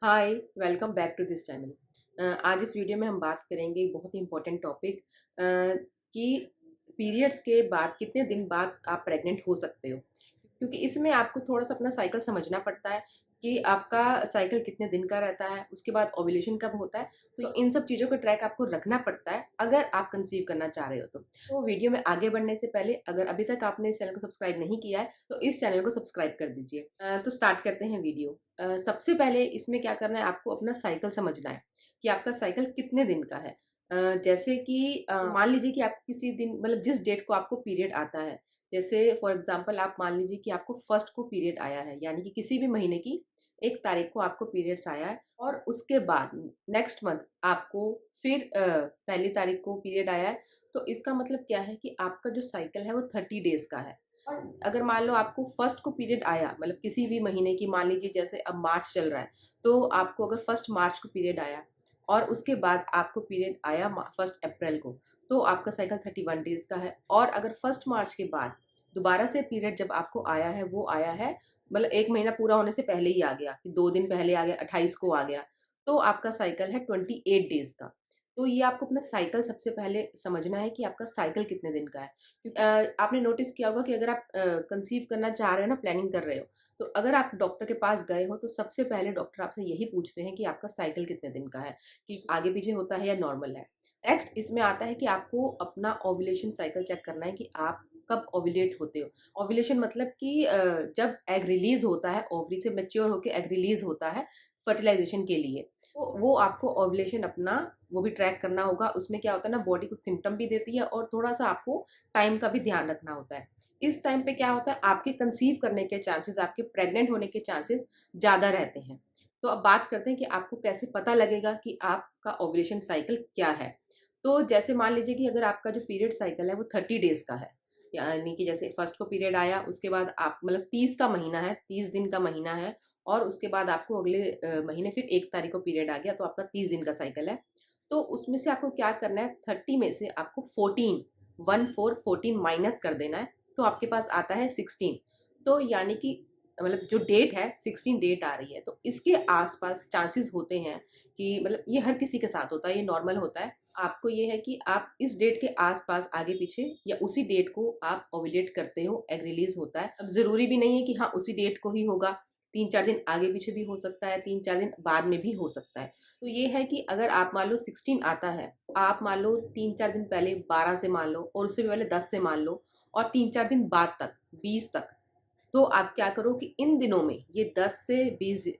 Hi, welcome back to this channel. आज इस video में हम बात करेंगे एक बहुत ही इम्पोर्टेंट टॉपिक कि पीरियड्स के बाद कितने दिन बाद आप प्रेग्नेंट हो सकते हो। क्योंकि इसमें आपको थोड़ा-सा अपना साइकिल समझना पड़ता है कि आपका साइकिल कितने दिन का रहता है, उसके बाद ओव्यूलेशन कब होता है। तो इन सब चीज़ों का ट्रैक आपको रखना पड़ता है अगर आप कंसीव करना चाह रहे हो तो। तो वीडियो में आगे बढ़ने से पहले अगर अभी तक आपने इस चैनल को सब्सक्राइब नहीं किया है, तो इस चैनल को सब्सक्राइब कर दीजिए। तो स्टार्ट करते हैं वीडियो। सबसे पहले इसमें क्या करना है, आपको अपना साइकिल समझना है कि आपका साइकिल कितने दिन का है। जैसे कि मान लीजिए कि आप किसी दिन मतलब जिस डेट को आपको पीरियड आता है, जैसे फॉर एग्जांपल आप मान लीजिए कि आपको फर्स्ट को पीरियड आया है, यानी कि किसी भी महीने की 1 तारीख को आपको पीरियड्स आया है और उसके बाद नेक्स्ट मंथ आपको फिर पहली तारीख को पीरियड आया है। तो इसका मतलब क्या है कि आपका जो साइकिल है वो 30 डेज का है। और अगर मान लो आपको फर्स्ट को पीरियड आया मतलब किसी भी महीने की, मान लीजिए जैसे अब मार्च चल रहा है, तो आपको अगर फर्स्ट मार्च को पीरियड आया और उसके बाद आपको पीरियड आया फर्स्ट अप्रैल को, तो आपका साइकिल 31 डेज का है। और अगर फर्स्ट मार्च के बाद दोबारा से पीरियड जब आपको आया है, वो आया है मतलब 1 महीना पूरा होने से पहले ही आ गया कि 2 दिन पहले आ गया, 28 को आ गया, तो आपका साइकिल है 28 डेज का। तो ये आपको अपना साइकिल सबसे पहले समझना है कि आपका साइकिल कितने दिन का है। आपने नोटिस किया होगा कि अगर आप कंसीव करना चाह रहे हो ना, प्लानिंग कर रहे हो, तो अगर आप डॉक्टर के पास गए हो तो सबसे पहले डॉक्टर आपसे यही पूछते हैं कि आपका साइकिल कितने दिन का है, कि आगे पीछे होता है या नॉर्मल है। नेक्स्ट इसमें आता है कि आपको अपना ओव्यूलेशन साइकिल चेक करना है कि आप कब ओव्यूलेट होते हो। ओव्यूलेशन मतलब कि जब एग रिलीज होता है, ओवरी से मैच्योर होकर एग रिलीज होता है फर्टिलाइजेशन के लिए, तो वो आपको ओव्यूलेशन अपना वो भी ट्रैक करना होगा। उसमें क्या होता है ना, बॉडी कुछ सिम्टम भी देती है और थोड़ा सा आपको टाइम का भी ध्यान रखना होता है। इस टाइम पे क्या होता है, आपके कंसीव करने के चांसेस, आपके प्रेग्नेंट होने के चांसेस ज़्यादा रहते हैं। तो अब बात करते हैं कि आपको कैसे पता लगेगा कि आपका ओव्यूलेशन साइकिल क्या है। तो जैसे मान लीजिए कि अगर आपका जो पीरियड साइकिल है वो 30 डेज़ का है, यानी कि जैसे फर्स्ट को पीरियड आया, उसके बाद आप मतलब 30 का महीना है, 30 दिन का महीना है और उसके बाद आपको अगले महीने फिर 1 तारीख को पीरियड आ गया, तो आपका 30 दिन का साइकिल है। तो उसमें से आपको क्या करना है, 30 में से आपको 14 14 माइनस कर देना है, तो आपके पास आता है 16। तो यानी कि मतलब जो डेट है 16 डेट आ रही है, तो इसके आसपास चांसेस होते हैं कि मतलब ये हर किसी के साथ होता है, ये नॉर्मल होता है। आपको ये है कि आप इस डेट के आसपास आगे पीछे या उसी डेट को आप ओव्यूलेट करते हो, एग रिलीज होता है। अब जरूरी भी नहीं है कि हाँ उसी डेट को ही होगा, 3-4 दिन आगे पीछे भी हो सकता है, 3-4 दिन बाद में भी हो सकता है। तो ये है कि अगर आप मान लो 16 आता है, आप मान लो 3-4 दिन पहले 12 से मान लो और उससे भी पहले 10 से मान लो और 3-4 दिन बाद तक 20 तक, तो आप क्या करो कि इन दिनों में ये 10 से 20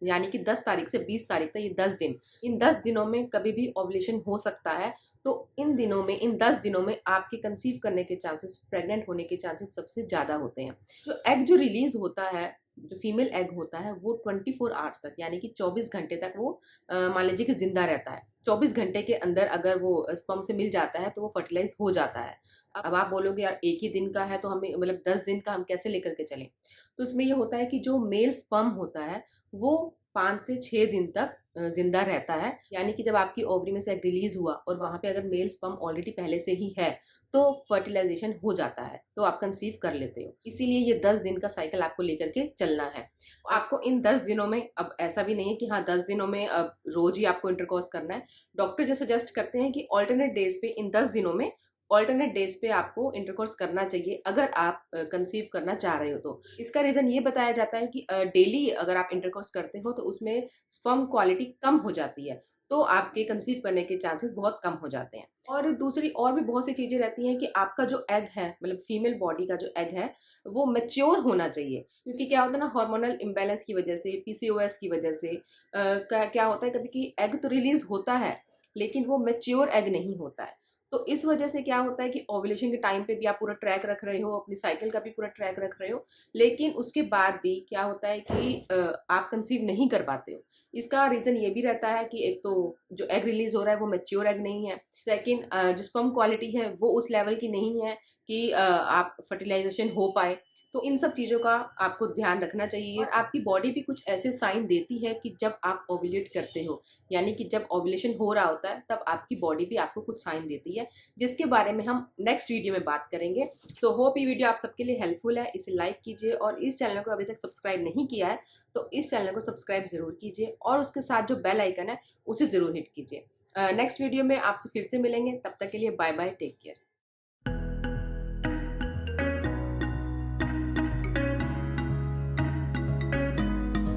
यानी कि 10 तारीख से 20 तारीख तक ये 10 दिन, इन 10 दिनों में कभी भी ओव्यूलेशन हो सकता है। तो इन दिनों में, इन 10 दिनों में आपके कंसीव करने के चांसेस, प्रेग्नेंट होने के चांसेस सबसे ज़्यादा होते हैं। जो एग जो रिलीज़ होता है, जो फीमेल एग होता है, वो 24 आवर्स तक यानी कि 24 घंटे तक वो मान लीजिए कि ज़िंदा रहता है। 24 घंटे के अंदर अगर वो स्पर्म से मिल जाता है तो वो फर्टिलाइज़ हो जाता है। अब आप बोलोगे यार 1 ही दिन का है तो हमें मतलब 10 दिन का हम कैसे लेकर के चलें? तो इसमें ये होता है कि जो मेल स्पर्म होता है वो 5 से 6 दिन तक ज़िंदा रहता है। यानी कि जब आपकी ओवरी में से एग रिलीज़ हुआ और वहाँ पे अगर मेल स्पर्म ऑलरेडी पहले से ही है, तो फर्टिलाइज़ेशन हो जाता है, तो आप कंसीव कर लेते हो। इसीलिए ये 10 दिन का साइकिल आपको लेकर के चलना है। आपको इन 10 दिनों में, अब ऐसा भी नहीं है कि हाँ 10 दिनों में अब रोज़ ही आपको इंटरकोर्स करना है। डॉक्टर जो सजेस्ट करते हैं कि अल्टरनेट डेज़ पे इन 10 दिनों में ऑल्टरनेट डेज पे आपको इंटरकोर्स करना चाहिए अगर आप कंसीव करना चाह रहे हो तो। इसका रीज़न ये बताया जाता है कि डेली अगर आप इंटरकोर्स करते हो तो उसमें स्पर्म क्वालिटी कम हो जाती है, तो आपके कंसीव करने के चांसेस बहुत कम हो जाते हैं। और दूसरी और भी बहुत सी चीज़ें रहती हैं कि आपका जो एग है, मतलब फीमेल बॉडी का जो एग है, वो मैच्योर होना चाहिए। क्योंकि क्या होता है ना, हार्मोनल इम्बैलेंस की वजह से, पीसीओएस की वजह से क्या होता है कभी कि एग तो रिलीज़ होता है, लेकिन वो मैच्योर एग नहीं होता है। तो इस वजह से क्या होता है कि ओव्यूलेशन के टाइम पे भी आप पूरा ट्रैक रख रहे हो, अपनी साइकिल का भी पूरा ट्रैक रख रहे हो, लेकिन उसके बाद भी क्या होता है कि आप कंसीव नहीं कर पाते हो। इसका रीज़न ये भी रहता है कि एक तो जो एग रिलीज़ हो रहा है वो मैच्योर एग नहीं है। सेकंड, जो स्पर्म क्वालिटी है वो उस लेवल की नहीं है कि आप फर्टिलाइज़ेशन हो पाए। तो इन सब चीज़ों का आपको ध्यान रखना चाहिए। और आपकी बॉडी भी कुछ ऐसे साइन देती है कि जब आप ओव्यूलेट करते हो, यानी कि जब ओव्यूलेशन हो रहा होता है तब आपकी बॉडी भी आपको कुछ साइन देती है, जिसके बारे में हम नेक्स्ट वीडियो में बात करेंगे। सो होप ये वीडियो आप सबके लिए हेल्पफुल है। इसे लाइक कीजिए और इस चैनल को अभी तक सब्सक्राइब नहीं किया है तो इस चैनल को सब्सक्राइब जरूर कीजिए और उसके साथ जो बेल आइकन है उसे जरूर हिट कीजिए। नेक्स्ट वीडियो में आपसे फिर से मिलेंगे, तब तक के लिए बाय बाय, टेक केयर।